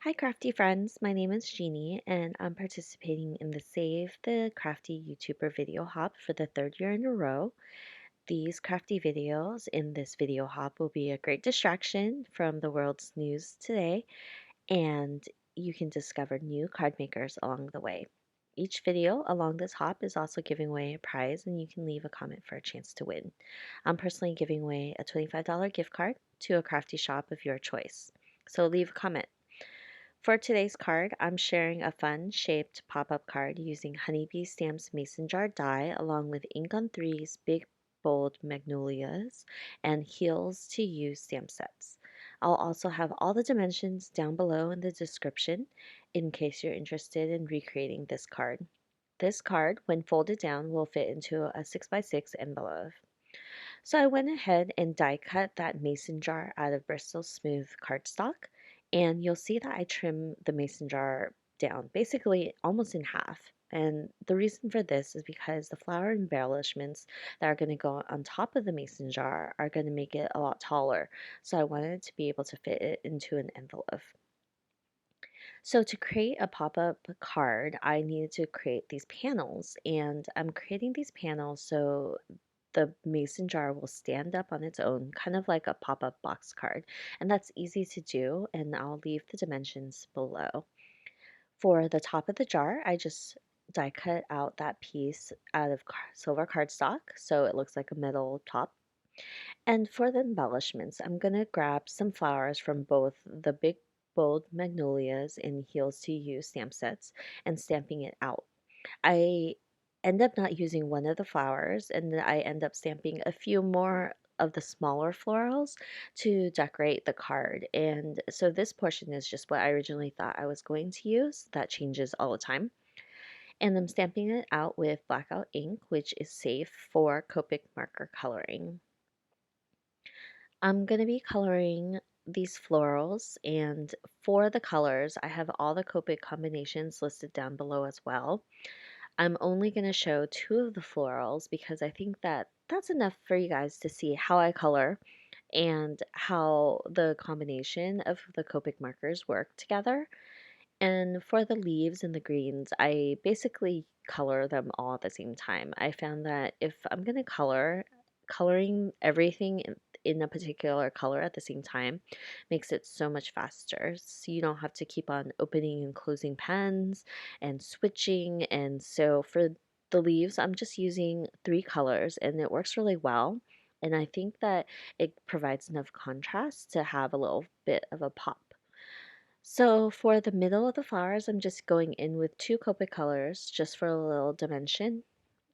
Hi, crafty friends. My name is Jeannie, and I'm participating in the Save the Crafty YouTuber video hop for the third year in a row. These crafty videos in this video hop will be a great distraction from the world's news today, and you can discover new card makers along the way. Each video along this hop is also giving away a prize, and you can leave a comment for a chance to win. I'm personally giving away a $25 gift card to a crafty shop of your choice. So leave a comment. For today's card, I'm sharing a fun shaped pop-up card using Honeybee Stamps Mason Jar die along with Ink on Three's Big Bold Magnolias and Heels to Use stamp sets. I'll also have all the dimensions down below in the description in case you're interested in recreating this card. This card, when folded down, will fit into a 6x6 envelope. So I went ahead and die cut that mason jar out of Bristol Smooth cardstock, and you'll see that I trim the mason jar down basically almost in half. And the reason for this is because the flower embellishments that are going to go on top of the mason jar are going to make it a lot taller. So I wanted to be able to fit it into an envelope. So to create a pop-up card, I needed to create these panels, and I'm creating these panels so the mason jar will stand up on its own, kind of like a pop-up box card. And that's easy to do, and I'll leave the dimensions below. For the top of the jar, I just die cut out that piece out of silver cardstock so it looks like a metal top. And for the embellishments, I'm going to grab some flowers from both the Big Bold Magnolias and Heels to Use stamp sets and stamping it out. I end up not using one of the flowers, and then I end up stamping a few more of the smaller florals to decorate the card. And so this portion is just what I originally thought I was going to use. That changes all the time. And I'm stamping it out with blackout ink, which is safe for Copic marker coloring. I'm going to be coloring these florals, and for the colors, I have all the Copic combinations listed down below as well. I'm only going to show two of the florals because I think that that's enough for you guys to see how I color and how the combination of the Copic markers work together. And for the leaves and the greens, I basically color them all at the same time. I found that if I'm going to coloring everything in a particular color at the same time makes it so much faster. So you don't have to keep on opening and closing pens and switching. And so for the leaves, I'm just using three colors and it works really well. And I think that it provides enough contrast to have a little bit of a pop. So for the middle of the flowers, I'm just going in with two Copic colors just for a little dimension.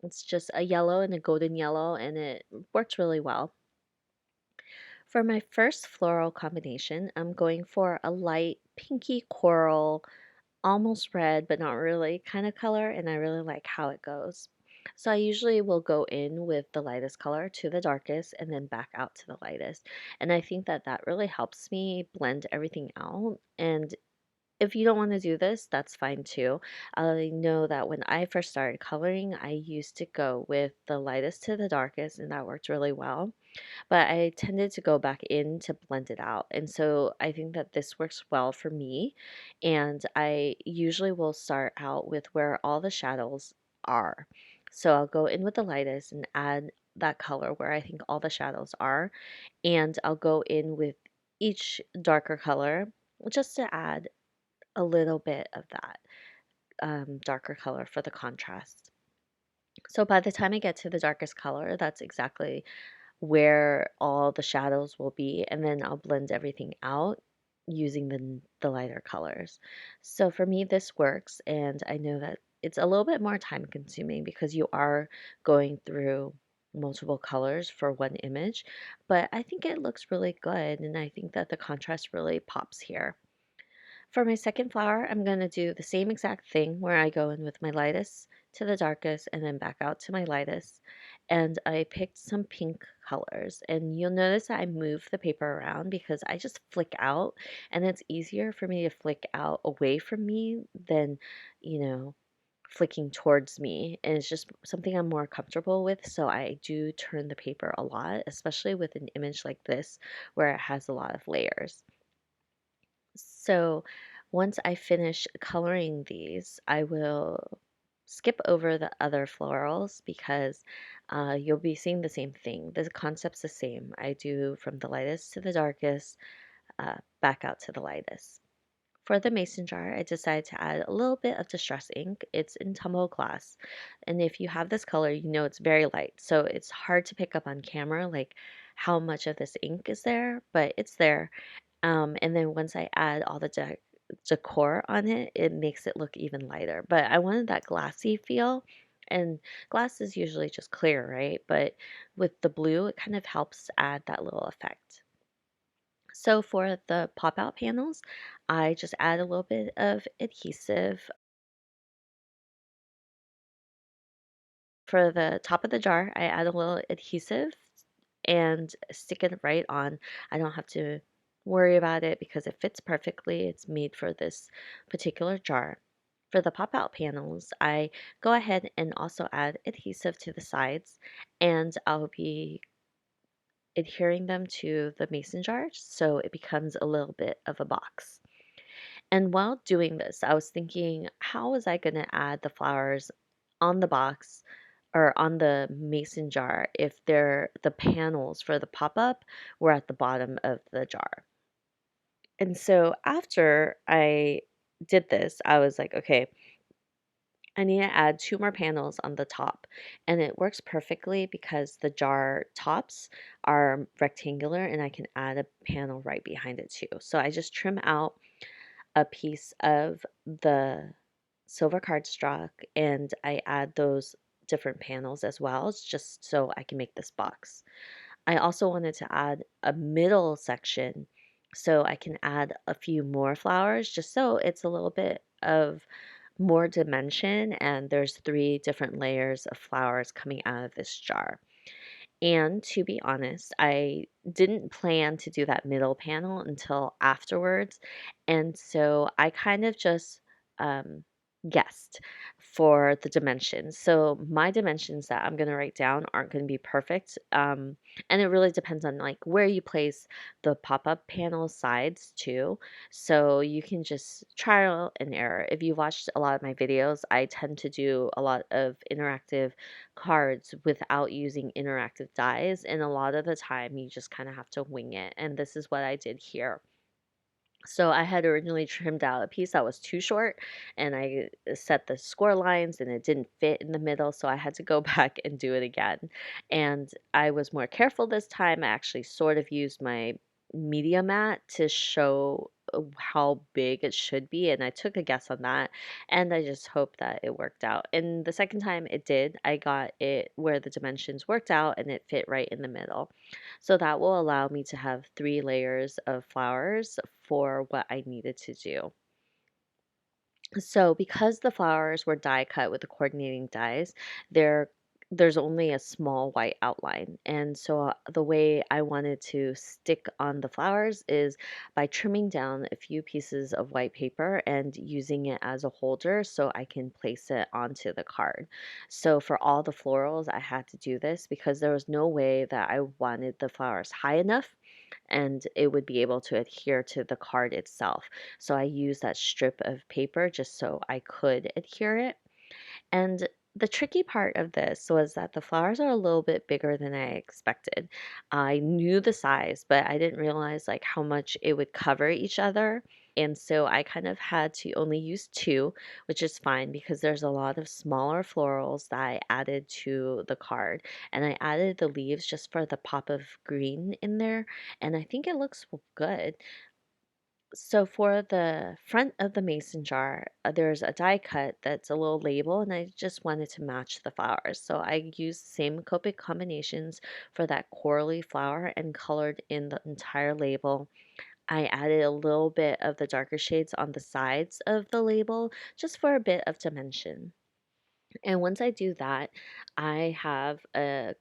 It's just a yellow and a golden yellow, and it works really well. For my first floral combination, I'm going for a light pinky coral, almost red, but not really kind of color, and I really like how it goes. So I usually will go in with the lightest color to the darkest and then back out to the lightest. And I think that that really helps me blend everything out. And if you don't want to do this, that's fine too. I know that when I first started coloring, I used to go with the lightest to the darkest, and that worked really well. But I tended to go back in to blend it out. And so I think that this works well for me. And I usually will start out with where all the shadows are. So I'll go in with the lightest and add that color where I think all the shadows are. And I'll go in with each darker color just to add a little bit of that darker color for the contrast. So by the time I get to the darkest color, that's exactly where all the shadows will be, and then I'll blend everything out using the lighter colors. So for me, this works, and I know that it's a little bit more time consuming because you are going through multiple colors for one image, but I think it looks really good, and I think that the contrast really pops here. For my second flower, I'm going to do the same exact thing where I go in with my lightest to the darkest and then back out to my lightest. And I picked some pink colors. And you'll notice that I move the paper around because I just flick out, and it's easier for me to flick out away from me than, you know, flicking towards me. And it's just something I'm more comfortable with. So I do turn the paper a lot, especially with an image like this where it has a lot of layers. So Once I finish coloring these, I will skip over the other florals because you'll be seeing the same thing. The concept's the same. I do from the lightest to the darkest, back out to the lightest. For the mason jar, I decided to add a little bit of distress ink. It's in tumble glass. And if you have this color, you know it's very light. So it's hard to pick up on camera, like how much of this ink is there, but it's there. And then once I add all the decor on it, it makes it look even lighter. But I wanted that glassy feel. And glass is usually just clear, right? But with the blue, it kind of helps add that little effect. So for the pop-out panels, I just add a little bit of adhesive. For the top of the jar, I add a little adhesive and stick it right on. I don't have to worry about it because it fits perfectly. It's made for this particular jar. For the pop-out panels, I go ahead and also add adhesive to the sides, and I'll be adhering them to the mason jar so it becomes a little bit of a box. And while doing this, I was thinking, how was I going to add the flowers on the box or on the mason jar if the panels for the pop-up were at the bottom of the jar? And so after I did this, I was like, okay, I need to add two more panels on the top. And it works perfectly because the jar tops are rectangular and I can add a panel right behind it too. So I just trim out a piece of the silver cardstock and I add those different panels as well, just so I can make this box. I also wanted to add a middle section so I can add a few more flowers just so it's a little bit of more dimension and there's three different layers of flowers coming out of this jar. And to be honest, I didn't plan to do that middle panel until afterwards. And so I kind of just um, guessed for the dimensions. So my dimensions that I'm going to write down aren't going to be perfect. And it really depends on like where you place the pop-up panel sides too. So you can just trial and error. If you watched a lot of my videos, I tend to do a lot of interactive cards without using interactive dies, and a lot of the time you just kind of have to wing it, and this is what I did here. So I had originally trimmed out a piece that was too short and I set the score lines and it didn't fit in the middle, so I had to go back and do it again. And I was more careful this time. I actually sort of used my media mat to show how big it should be, and I took a guess on that and I just hope that it worked out. And the second time it did, I got it where the dimensions worked out and it fit right in the middle. So that will allow me to have three layers of flowers for what I needed to do. So because the flowers were die cut with the coordinating dies, there's only a small white outline. And so the way I wanted to stick on the flowers is by trimming down a few pieces of white paper and using it as a holder so I can place it onto the card. So for all the florals, I had to do this because there was no way that I wanted the flowers high enough and it would be able to adhere to the card itself. So I used that strip of paper just so I could adhere it. And the tricky part of this was that the flowers are a little bit bigger than I expected. I knew the size, but I didn't realize like how much it would cover each other. And so I kind of had to only use two, which is fine because there's a lot of smaller florals that I added to the card. And I added the leaves just for the pop of green in there. And I think it looks good. So for the front of the mason jar, there's a die cut that's a little label, and I just wanted to match the flowers. So I used the same Copic combinations for that corally flower and colored in the entire label. I added a little bit of the darker shades on the sides of the label just for a bit of dimension. And once I do that, I have a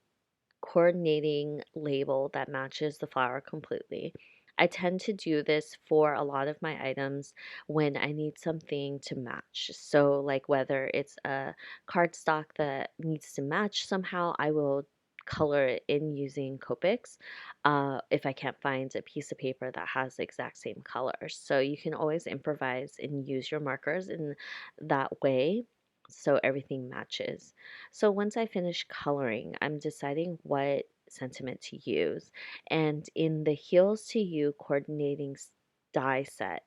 coordinating label that matches the flower completely. I tend to do this for a lot of my items when I need something to match. So, like whether it's a cardstock that needs to match somehow, I will color it in using Copics if I can't find a piece of paper that has the exact same color. So you can always improvise and use your markers in that way so everything matches. So once I finish coloring, I'm deciding what sentiment to use. And in the Heels to You coordinating die set,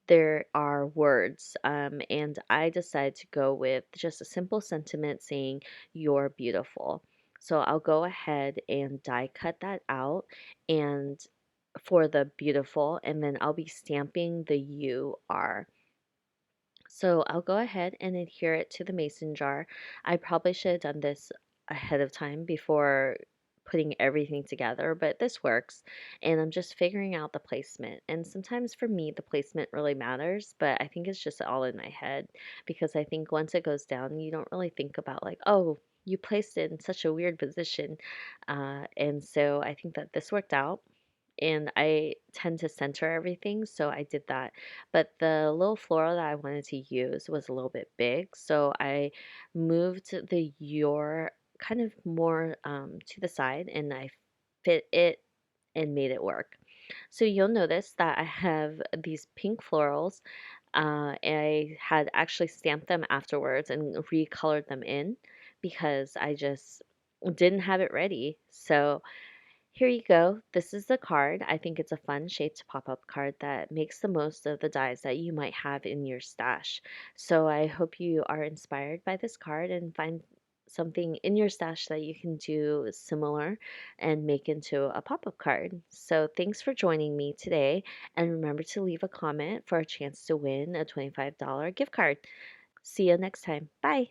there are words, and I decided to go with just a simple sentiment saying, "You're beautiful." So I'll go ahead and die cut that out and for the beautiful, and then I'll be stamping the "you are." So I'll go ahead and adhere it to the mason jar. I probably should have done this ahead of time before putting everything together, but this works. And I'm just figuring out the placement. And sometimes for me, the placement really matters, but I think it's just all in my head because I think once it goes down, you don't really think about like, oh, you placed it in such a weird position. And so I think that this worked out and I tend to center everything, so I did that. But the little floral that I wanted to use was a little bit big, so I moved the your kind of more to the side and I fit it and made it work. So you'll notice that I have these pink florals. I had actually stamped them afterwards and recolored them in because I just didn't have it ready. So here you go. This is the card. I think it's a fun shaped pop-up card that makes the most of the dies that you might have in your stash. So I hope you are inspired by this card and find something in your stash that you can do similar and make into a pop-up card. So thanks for joining me today, and remember to leave a comment for a chance to win a $25 gift card. See you next time. Bye.